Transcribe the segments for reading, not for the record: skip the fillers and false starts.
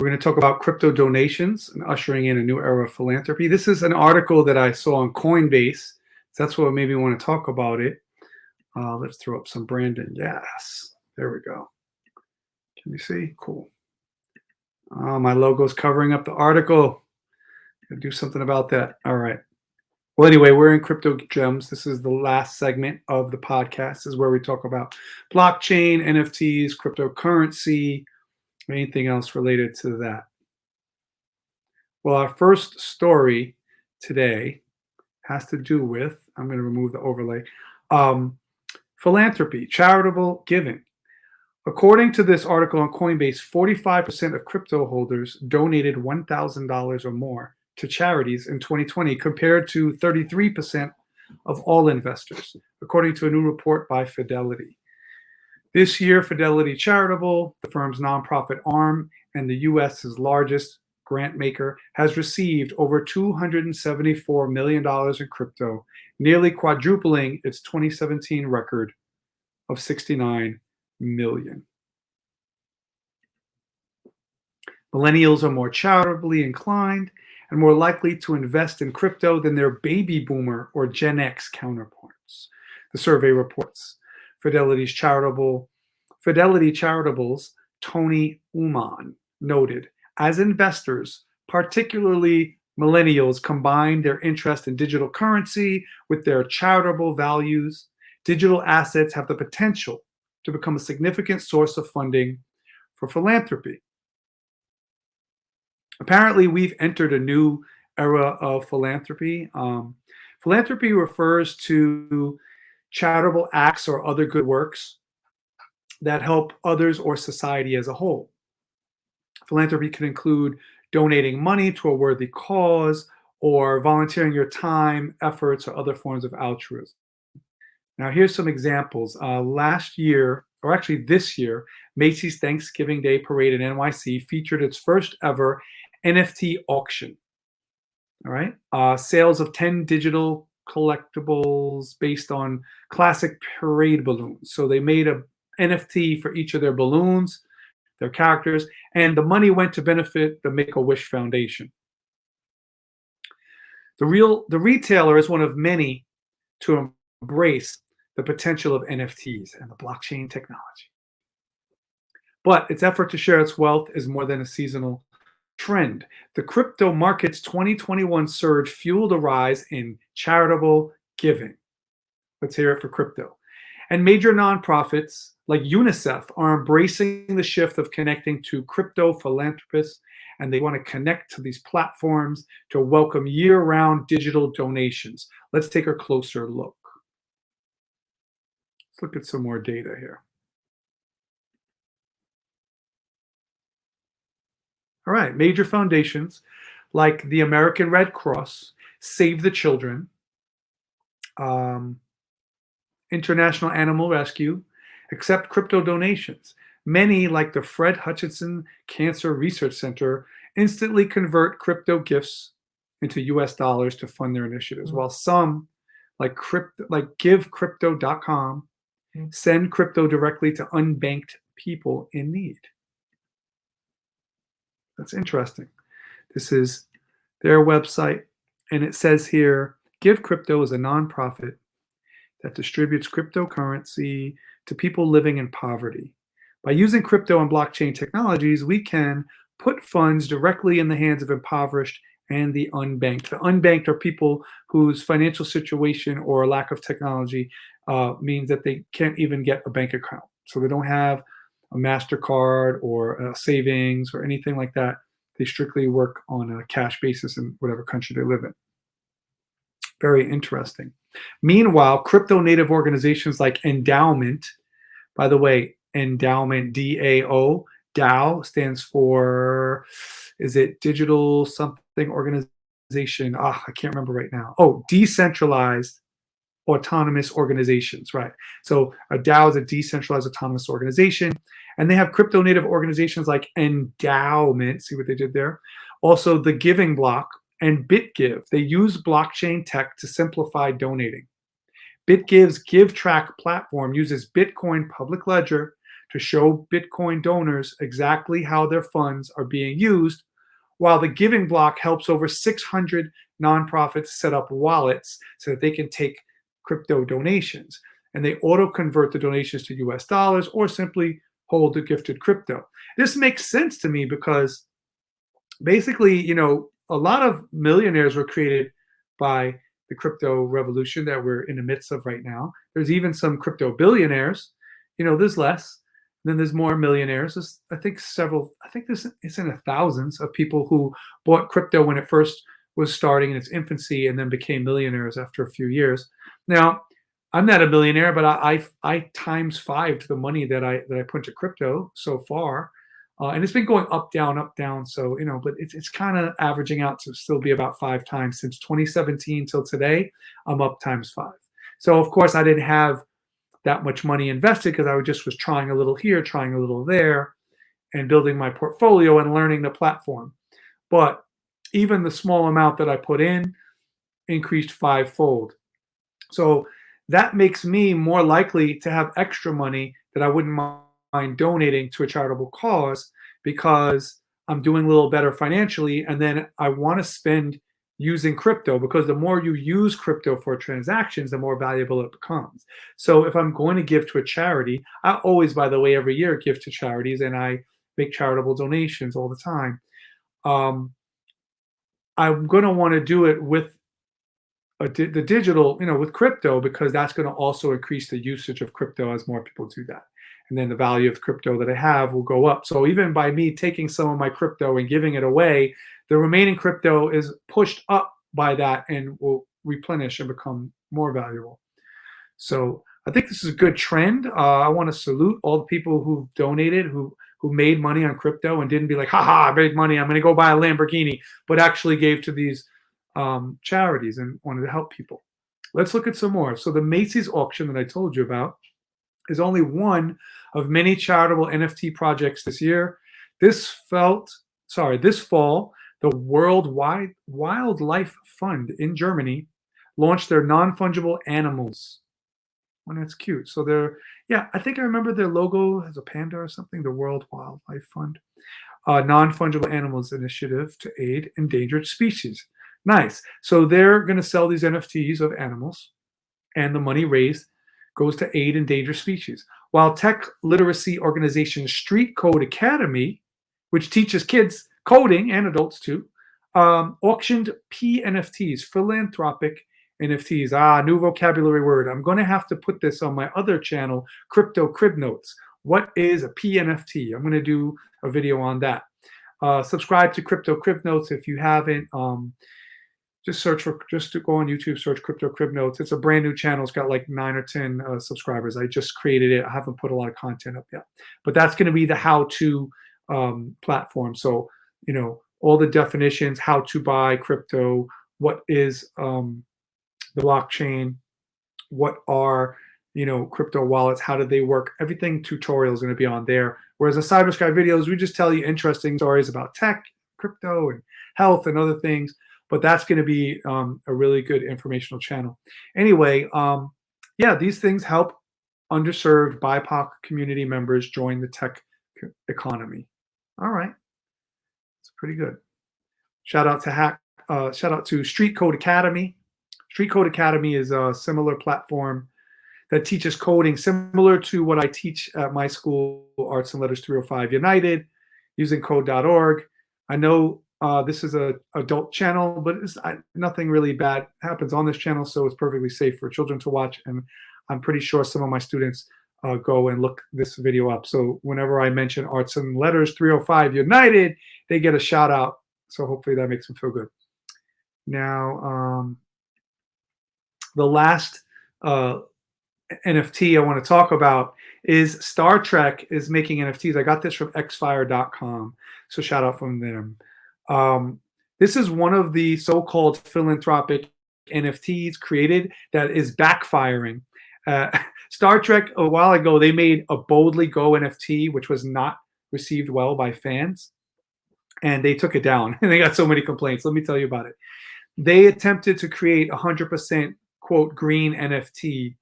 We're going to talk about crypto donations and ushering in a new era of philanthropy. This is an article that I saw on Coinbase. So that's what made me want to talk about it. Let's throw up some branding. Yes, there we go. Can you see? Cool. My logo's covering up the article. Gotta do something about that. All right. Well, anyway, we're in Crypto Gems. This is the last segment of the podcast. This is where we talk about blockchain, NFTs, cryptocurrency, anything else related to that. Well, our first story today has to do with, I'm going to remove the overlay, philanthropy, charitable giving. According to this article on Coinbase, 45% of crypto holders donated $1,000 or more to charities in 2020, compared to 33% of all investors, according to a new report by Fidelity. This year, Fidelity Charitable, the firm's nonprofit arm and the U.S.'s largest grant maker, has received over $274 million in crypto, nearly quadrupling its 2017 record of $69 million. Millennials are more charitably inclined and more likely to invest in crypto than their baby boomer or Gen X counterparts, the survey reports. Fidelity Charitable's Tony Uman noted, as investors, particularly millennials, combine their interest in digital currency with their charitable values, digital assets have the potential to become a significant source of funding for philanthropy. Apparently, we've entered a new era of philanthropy. Philanthropy refers to charitable acts or other good works that help others or society as a whole. Philanthropy can include donating money to a worthy cause or volunteering your time, efforts, or other forms of altruism. Now, here's some examples. Last year, or actually this year, Macy's Thanksgiving Day Parade in NYC featured its first ever NFT auction. All right. Sales of 10 digital collectibles based on classic parade balloons. So they made a NFT for each of their balloons, their characters, and the money went to benefit the Make-A-Wish Foundation. The retailer is one of many to embrace the potential of NFTs and the blockchain technology. But its effort to share its wealth is more than a seasonal trend. The crypto market's 2021 surge fueled a rise in charitable giving. Let's hear it for crypto. And major nonprofits like UNICEF are embracing the shift of connecting to crypto philanthropists, and they want to connect to these platforms to welcome year-round digital donations. Let's take a closer look. Let's look at some more data here. All right, major foundations like the American Red Cross, Save the Children, International Animal Rescue, accept crypto donations. Many, like the Fred Hutchinson Cancer Research Center, instantly convert crypto gifts into US dollars to fund their initiatives, while some, like GiveCrypto.com, send crypto directly to unbanked people in need. That's interesting. This is their website, and it says here, Give Crypto is a nonprofit that distributes cryptocurrency to people living in poverty. By using crypto and blockchain technologies, we can put funds directly in the hands of impoverished and the unbanked. The unbanked are people whose financial situation or lack of technology means that they can't even get a bank account. So they don't have a MasterCard or a savings or anything like that. They strictly work on a cash basis in whatever country they live in. Very interesting. Meanwhile, crypto native organizations like Endowment, by the way, Endowment, DAO, DAO stands for, is it Digital Something Organization? I can't remember right now. Oh, Decentralized Autonomous Organizations, right? So a DAO is a decentralized autonomous organization, and they have crypto native organizations like Endowment, see what they did there? Also the Giving Block and BitGive. They use blockchain tech to simplify donating. BitGive's GiveTrack platform uses Bitcoin public ledger to show Bitcoin donors exactly how their funds are being used, while the Giving Block helps over 600 nonprofits set up wallets so that they can take crypto donations. And they auto convert the donations to US dollars or simply hold the gifted crypto. This makes sense to me because basically, a lot of millionaires were created by the crypto revolution that we're in the midst of right now. There's even some crypto billionaires. There's less. Then there's more millionaires. I think it's in the thousands of people who bought crypto when it first was starting in its infancy and then became millionaires after a few years. Now, I'm not a millionaire, but I times 5 to the money that I put into crypto so far. And it's been going up, down, up, down. So, but it's kind of averaging out to still be about 5 times since 2017 till today. I'm up times 5. So, of course, I didn't have that much money invested because I just was trying a little here, trying a little there, and building my portfolio and learning the platform. But even the small amount that I put in increased 5-fold. So that makes me more likely to have extra money that I wouldn't mind donating to a charitable cause because I'm doing a little better financially, and then I want to spend using crypto because the more you use crypto for transactions, the more valuable it becomes. So if I'm going to give to a charity, I always, by the way, every year give to charities, and I make charitable donations all the time. I'm going to want to do it with the digital, with crypto, because that's going to also increase the usage of crypto as more people do that. And then the value of crypto that I have will go up. So even by me taking some of my crypto and giving it away, the remaining crypto is pushed up by that and will replenish and become more valuable. So I think this is a good trend. I want to salute all the people who donated, who made money on crypto and didn't be like, haha, I made money, I'm going to go buy a Lamborghini, but actually gave to these charities and wanted to help people. Let's look at some more. So the Macy's auction that I told you about is only one of many charitable NFT projects this year. This fall, the Worldwide Wildlife Fund in Germany launched their non-fungible animals. And that's cute. So I think I remember their logo has a panda or something, the World Wildlife Fund. Non-fungible animals initiative to aid endangered species. Nice. So they're going to sell these NFTs of animals, and the money raised goes to aid endangered species. While tech literacy organization Street Code Academy, which teaches kids coding and adults too, auctioned PNFTs, philanthropic NFTs. New vocabulary word. I'm going to have to put this on my other channel, Crypto Crib Notes. What is a PNFT? I'm going to do a video on that. Subscribe to Crypto Crib Notes if you haven't. Just to go on YouTube, search Crypto Crib Notes. It's a brand new channel. It's got like 9 or 10 subscribers. I just created it. I haven't put a lot of content up yet. But that's going to be the how-to platform. So, all the definitions, how to buy crypto, what is the blockchain, what are, crypto wallets, how do they work? Everything tutorial is going to be on there. Whereas the Cybersky videos, we just tell you interesting stories about tech, crypto, and health and other things. But that's going to be a really good informational channel. Anyway, these things help underserved BIPOC community members join the tech economy. All right, it's pretty good. Shout out to Street Code Academy. Street Code Academy is a similar platform that teaches coding similar to what I teach at my school, Arts and Letters 305 United, using code.org. I know this is an adult channel, but nothing really bad happens on this channel, so it's perfectly safe for children to watch. And I'm pretty sure some of my students go and look this video up. So whenever I mention Arts and Letters 305 United, they get a shout out. So hopefully that makes them feel good. Now, the last NFT I want to talk about is Star Trek is making NFTs. I got this from xfire.com. So shout out from them. This is one of the so-called philanthropic NFTs created that is backfiring. Star Trek, a while ago, they made a Boldly Go NFT, which was not received well by fans. And they took it down. And they got so many complaints. Let me tell you about it. They attempted to create 100% quote green NFT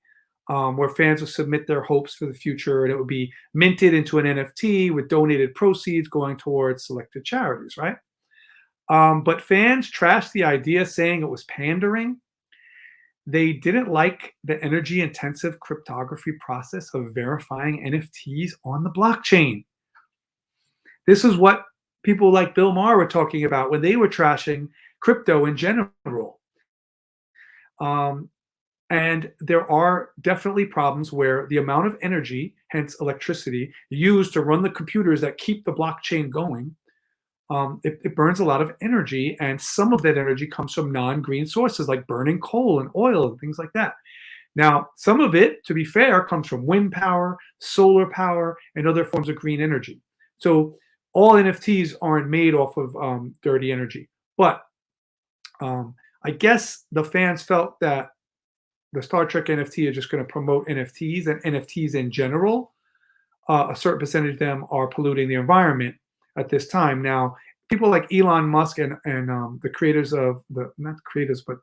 where fans would submit their hopes for the future, and it would be minted into an NFT with donated proceeds going towards selected charities, right? But fans trashed the idea, saying it was pandering. They didn't like the energy-intensive cryptography process of verifying NFTs on the blockchain. This is what people like Bill Maher were talking about when they were trashing crypto in general. Um, and there are definitely problems where the amount of energy, hence electricity, used to run the computers that keep the blockchain going, it burns a lot of energy, and some of that energy comes from non-green sources like burning coal and oil and things like that. Now, some of it, to be fair, comes from wind power, solar power, and other forms of green energy. So all NFTs aren't made off of dirty energy. But I guess the fans felt that the Star Trek NFT is just going to promote NFTs and NFTs in general. A certain percentage of them are polluting the environment at this time. Now, people like Elon Musk and the creators of not the creators, but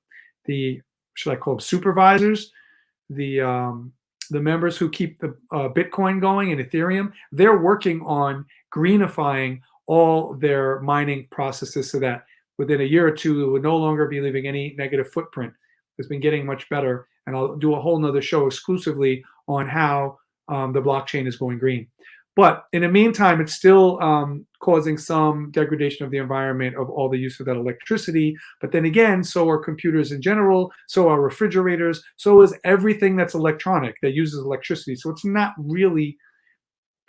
the, should I call them supervisors, the members who keep the Bitcoin going and Ethereum, they're working on greenifying all their mining processes so that within a year or two, it would no longer be leaving any negative footprint. It's been getting much better, and I'll do a whole nother show exclusively on how the blockchain is going green. But in the meantime, it's still causing some degradation of the environment of all the use of that electricity. But then again, so are computers in general, so are refrigerators, so is everything that's electronic that uses electricity. So it's not really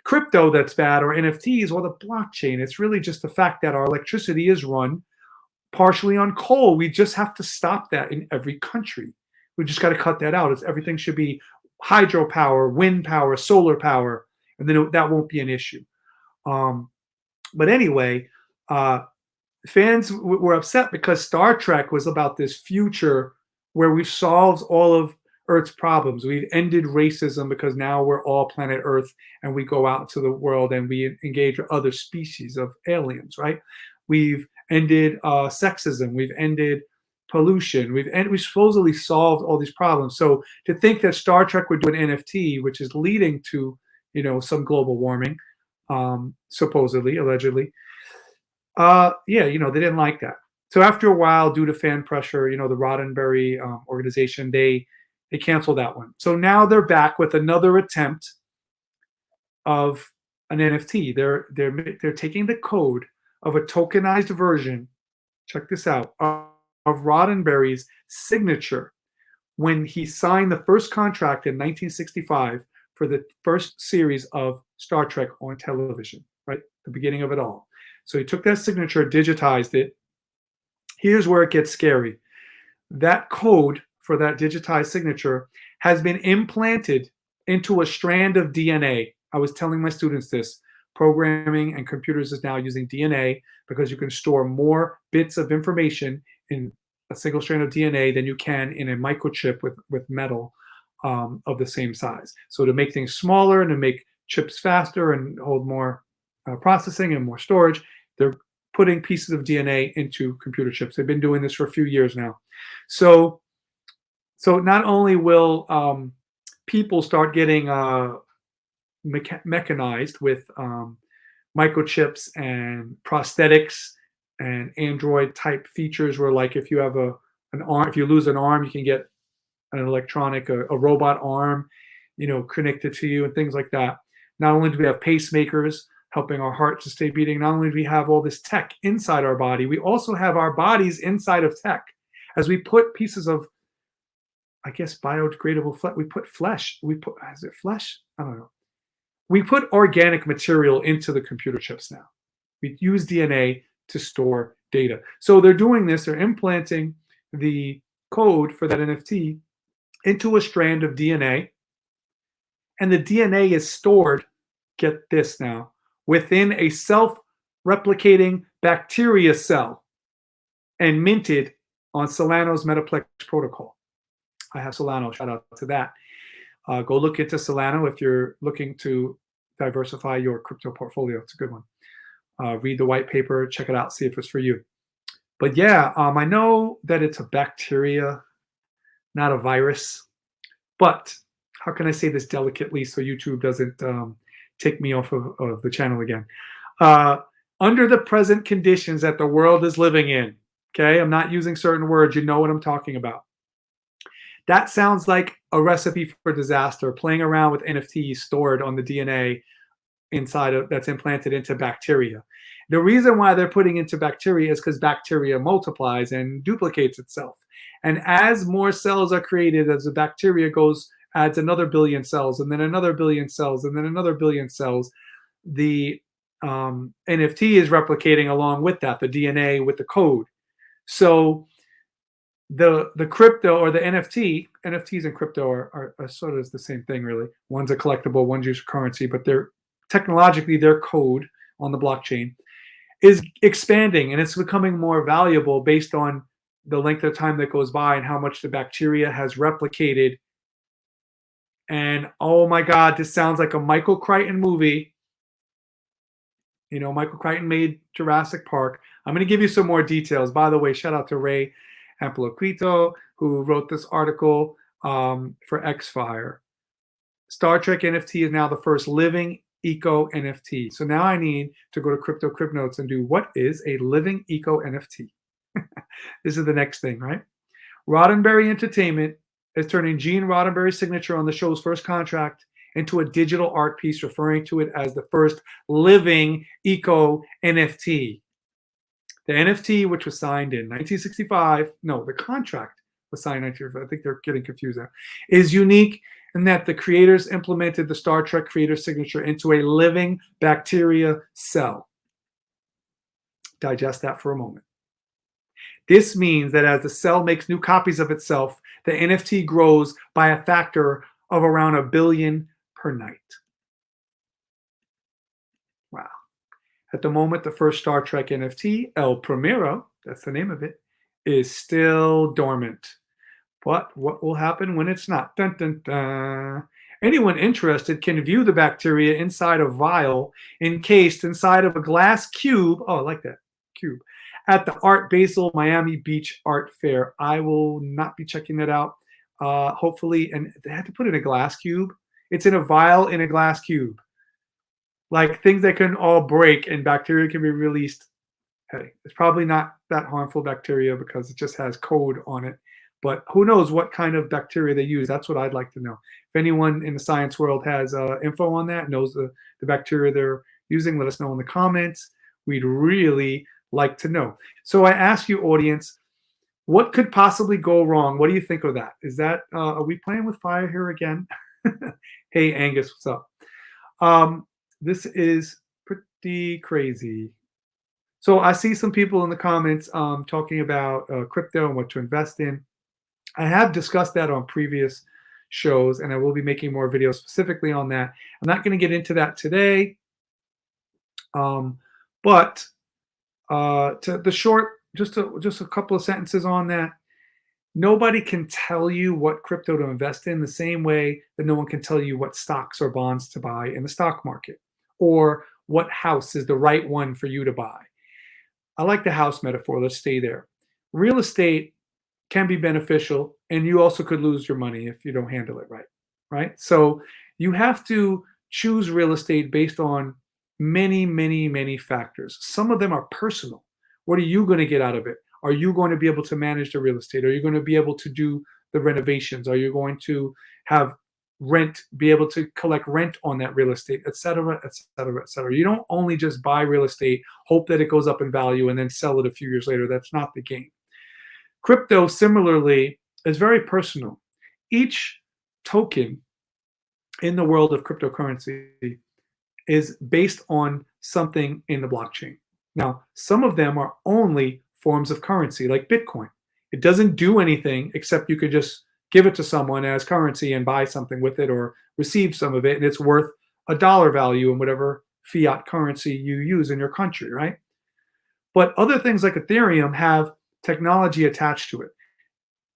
crypto that's bad or NFTs or the blockchain. It's really just the fact that our electricity is run partially on coal. We just have to stop that in every country. We just got to cut that out. Everything should be hydropower, wind power, solar power, and then that won't be an issue. But anyway, fans were upset because Star Trek was about this future where we've solved all of Earth's problems. We've ended racism because now we're all planet Earth, and we go out to the world and we engage with other species of aliens, right? We've ended sexism. We've ended pollution. We've supposedly solved all these problems. So to think that Star Trek would do an NFT, which is leading to, some global warming, supposedly, allegedly, yeah, they didn't like that. So after a while, due to fan pressure, the Roddenberry organization, they canceled that one. So now they're back with another attempt of an NFT. They're taking the code of a tokenized version, check this out, of Roddenberry's signature when he signed the first contract in 1965 for the first series of Star Trek on television, right? The beginning of it all. So he took that signature, digitized it. Here's where it gets scary. That code for that digitized signature has been implanted into a strand of DNA. I was telling my students this. Programming and computers is now using DNA because you can store more bits of information in a single strand of DNA than you can in a microchip with metal of the same size. So to make things smaller and to make chips faster and hold more processing and more storage, they're putting pieces of DNA into computer chips. They've been doing this for a few years now. So not only will people start getting mechanized with microchips and prosthetics and Android type features, where like if you have an arm, if you lose an arm, you can get an electronic, a robot arm, connected to you and things like that. Not only do we have pacemakers helping our heart to stay beating, not only do we have all this tech inside our body, we also have our bodies inside of tech. As we put pieces of, I guess, biodegradable flesh, we put flesh. Is it flesh? I don't know. We put organic material into the computer chips now. We use DNA to store data. So they're doing this, they're implanting the code for that NFT into a strand of DNA. And the DNA is stored, get this now, within a self-replicating bacteria cell and minted on Solano's Metaplex protocol. I have Solano, shout out to that. Go look into Solano if you're looking to diversify your crypto portfolio. It's a good one. Read the white paper, check it out, see if it's for you. But yeah, I know that it's a bacteria, not a virus. But how can I say this delicately so YouTube doesn't take me off of the channel again? Uh, Under the present conditions that the world is living in, okay? I'm not using certain words. You know what I'm talking about. That sounds like a recipe for disaster, playing around with NFTs stored on the DNA inside of that's implanted into bacteria. The reason why they're putting into bacteria is because bacteria multiplies and duplicates itself. And as more cells are created, as the bacteria goes, adds another billion cells, and then another billion cells, and then another billion cells, the NFT is replicating along with that, the DNA with the code. So the crypto or the NFTs and crypto are sort of the same thing, really. One's a collectible, one's used currency, but they're technologically their code on the blockchain is expanding, and it's becoming more valuable based on the length of time that goes by and how much the bacteria has replicated. And oh my God, this sounds like a Michael Crichton movie. You know, Michael Crichton made Jurassic Park. I'm going to give you some more details. By the way, shout out to Ray Ampliquito, who wrote this article for X-Fire. Star Trek NFT is now the first living eco NFT. So now I need to go to Crypto Crib Notes and do what is a living eco NFT. This is the next thing, right? Roddenberry Entertainment is turning Gene Roddenberry's signature on the show's first contract into a digital art piece, referring to it as the first living eco NFT. The NFT, which was signed in 1965, no, the contract was signed in 1965, I think they're getting confused now, is unique in that the creators implemented the Star Trek creator signature into a living bacteria cell. Digest that for a moment. This means that as the cell makes new copies of itself, the NFT grows by a factor of around 1 billion per night. Wow. At the moment, the first Star Trek NFT, El Primero, that's the name of it, is still dormant. But what will happen when it's not? Dun, dun, dun. Anyone interested can view the bacteria inside a vial encased inside of a glass cube. Oh, I like that, cube. At the Art Basel Miami Beach Art Fair. I will not be checking that out. Hopefully, and they had to put it in a glass cube. It's in a vial in a glass cube. Like things that can all break and bacteria can be released. Hey, it's probably not that harmful bacteria because it just has code on it. But who knows what kind of bacteria they use? That's what I'd like to know. If anyone in the science world has info on that, knows the bacteria they're using, let us know in the comments. We'd really like to know. So I ask you, audience, what could possibly go wrong? What do you think of that? Is that, are we playing with fire here again? Hey, Angus, what's up? This is pretty crazy. So I see some people in the comments talking about crypto and what to invest in. I have discussed that on previous shows, and I will be making more videos specifically on that. I'm not going to get into that today, but to the short, just a couple of sentences on that. Nobody can tell you what crypto to invest in the same way that no one can tell you what stocks or bonds to buy in the stock market, or what house is the right one for you to buy. I like the house metaphor. Let's stay there. Real estate can be beneficial, and you also could lose your money if you don't handle it right? So you have to choose real estate based on many, many, many factors. Some of them are personal. What are you going to get out of it? Are you going to be able to manage the real estate? Are you going to be able to do the renovations? Are you going to have rent, be able to collect rent on that real estate, et cetera, et cetera, et cetera? You don't only just buy real estate, hope that it goes up in value, and then sell it a few years later. That's not the game. Crypto, similarly, is very personal. Each token in the world of cryptocurrency is based on something in the blockchain. Now, some of them are only forms of currency, like Bitcoin. It doesn't do anything except you could just give it to someone as currency and buy something with it or receive some of it, and it's worth a dollar value in whatever fiat currency you use in your country, right? But other things like Ethereum have technology attached to it.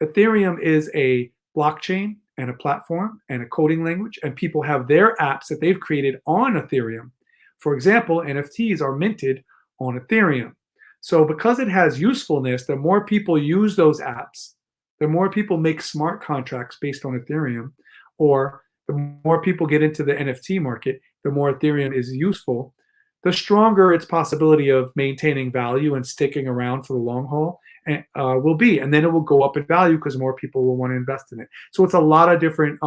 Ethereum is a blockchain and a platform and a coding language, and people have their apps that they've created on Ethereum. For example, NFTs are minted on Ethereum. So because it has usefulness, the more people use those apps, the more people make smart contracts based on Ethereum, or The more people get into the NFT market, the more Ethereum is useful, the stronger its possibility of maintaining value and sticking around for the long haul will be. And then it will go up in value because more people will want to invest in it. So it's a lot of different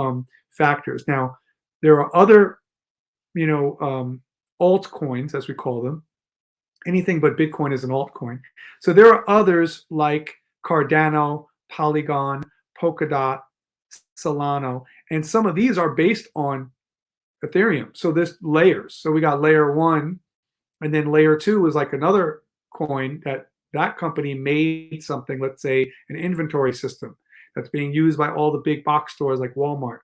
factors. Now, there are other, you know, altcoins, as we call them. Anything but Bitcoin is an altcoin. So there are others like Cardano, Polygon, Polkadot, Solano, and some of these are based on Ethereum. So there's layers. So we got layer one, and then layer two is like another coin that company made something, let's say an inventory system that's being used by all the big box stores like Walmart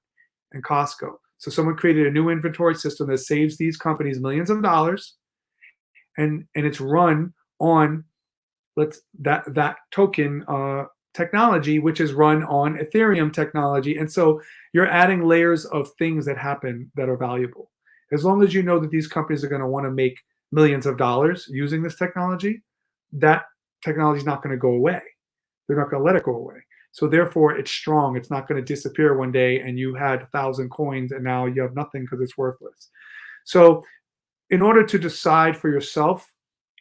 and Costco. So someone created a new inventory system that saves these companies millions of dollars, and it's run on that token technology, which is run on Ethereum technology. And so you're adding layers of things that happen that are valuable. As long as you know that these companies are going to want to make millions of dollars using this technology, that technology is not going to go away. They're not going to let it go away. So therefore, it's strong. It's not going to disappear one day and you had 1,000 coins and now you have nothing because it's worthless. So in order to decide for yourself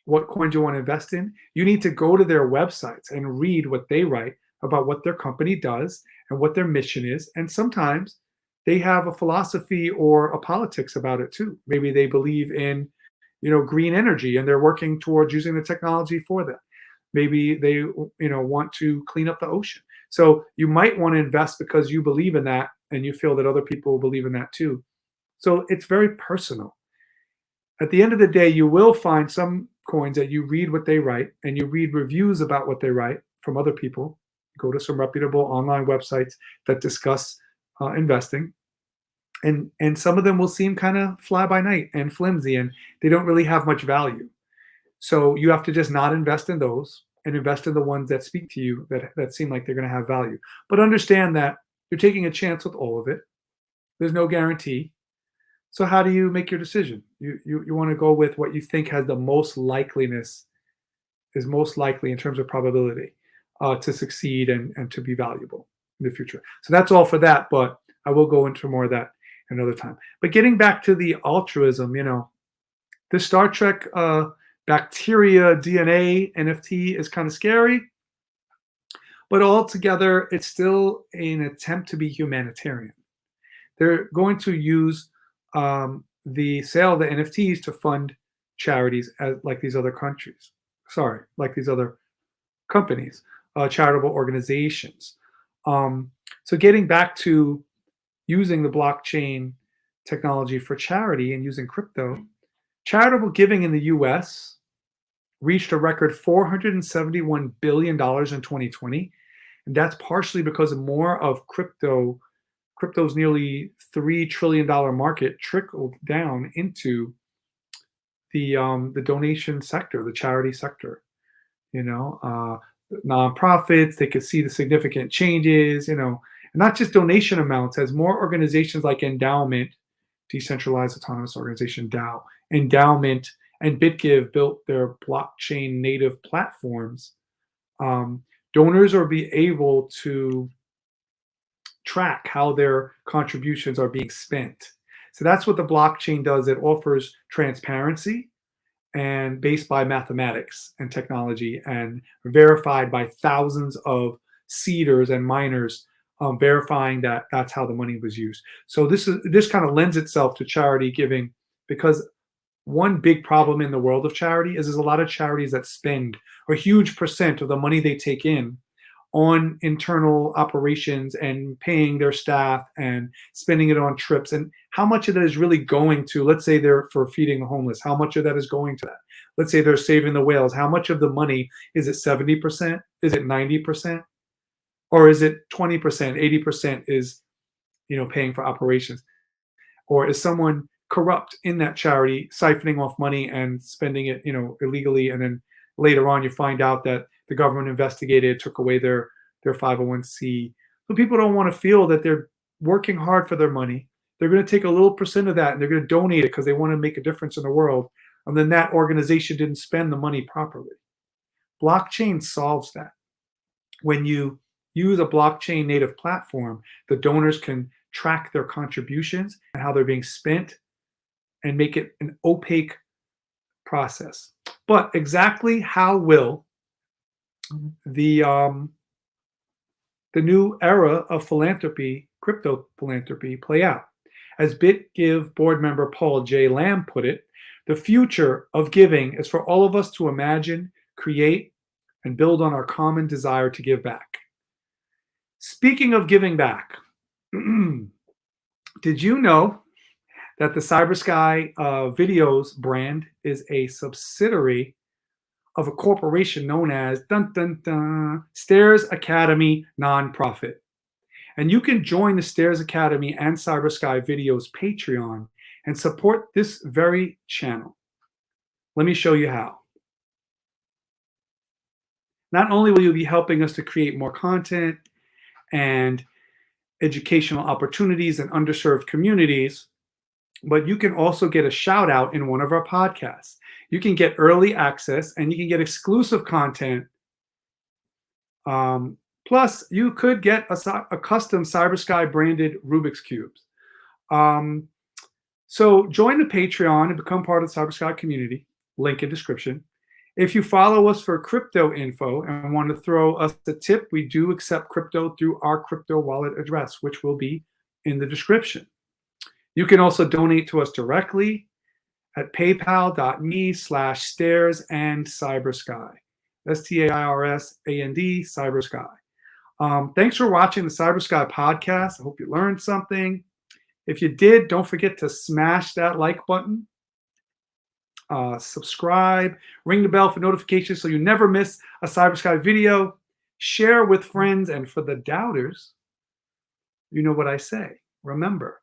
what coins you want to invest in, you need to go to their websites and read what they write about what their company does and what their mission is. And sometimes they have a philosophy or a politics about it too. Maybe they believe in, green energy and they're working towards using the technology for that. Maybe they, want to clean up the ocean. So you might want to invest because you believe in that and you feel that other people believe in that too. So it's very personal. At the end of the day, you will find some coins that you read what they write and you read reviews about what they write from other people. Go to some reputable online websites that discuss investing. And some of them will seem kind of fly by night and flimsy and they don't really have much value. So you have to just not invest in those and invest in the ones that speak to you that seem like they're going to have value. But understand that you're taking a chance with all of it. There's no guarantee. So how do you make your decision? You want to go with what you think has the most likeliness, is most likely in terms of probability to succeed and to be valuable in the future. So that's all for that, but I will go into more of that another time. But getting back to the altruism, the Star Trek bacteria DNA NFT is kind of scary, but altogether it's still an attempt to be humanitarian. They're going to use the sale of the NFTs to fund charities like these other countries. Like these other companies, charitable organizations. So getting back to using the blockchain technology for charity and using crypto, charitable giving in the US reached a record $471 billion in 2020. And that's partially because of more of crypto's nearly $3 trillion market trickled down into the donation sector, the charity sector. Nonprofits, they could see the significant changes, and not just donation amounts, as more organizations like Endowment, Decentralized Autonomous Organization, DAO, Endowment, and BitGive built their blockchain native platforms. Donors are be able to track how their contributions are being spent. So that's what the blockchain does. It offers transparency and based by mathematics and technology and verified by thousands of seeders and miners verifying that that's how the money was used. So this kind of lends itself to charity giving, because one big problem in the world of charity is there's a lot of charities that spend a huge percent of the money they take in on internal operations and paying their staff and spending it on trips. And how much of that is really going to, let's say they're for feeding the homeless, how much of that is going to that? Let's say they're saving the whales. How much of the money, is it 70%? Is it 90%? Or is it 20%, 80% is, paying for operations? Or is someone corrupt in that charity, siphoning off money and spending it, illegally, and then later on you find out that the government investigated, took away their 501c. So people don't want to feel that they're working hard for their money. They're going to take a little percent of that and they're going to donate it because they want to make a difference in the world. And then that organization didn't spend the money properly. Blockchain solves that. When you use a blockchain native platform, the donors can track their contributions and how they're being spent and make it an opaque process. But exactly how will the new era of philanthropy, crypto philanthropy, play out? As BitGive board member Paul J. Lamb put it, the future of giving is for all of us to imagine, create, and build on our common desire to give back. Speaking of giving back, did you know that the Cybersky Videos brand is a subsidiary of a corporation known as dun, dun, dun, Stairs Academy Nonprofit? And you can join the Stairs Academy and Cybersky Videos Patreon and support this very channel. Let me show you how. Not only will you be helping us to create more content and educational opportunities in underserved communities, but you can also get a shout out in one of our podcasts. You can get early access and you can get exclusive content. Plus, you could get a custom Cybersky branded Rubik's Cubes. So join the Patreon and become part of the Cybersky community. Link in description. If you follow us for crypto info and want to throw us a tip, we do accept crypto through our crypto wallet address, which will be in the description. You can also donate to us directly at paypal.me/stairsandcybersky. STAIRSAND Cybersky. Thanks for watching the Cybersky podcast. I hope you learned something. If you did, don't forget to smash that like button, subscribe, ring the bell for notifications so you never miss a Cybersky video, share with friends, and for the doubters, you know what I say. Remember,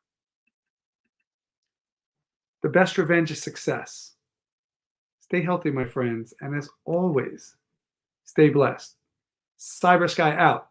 the best revenge is success. Stay healthy, my friends, and as always, stay blessed. Cybersky out.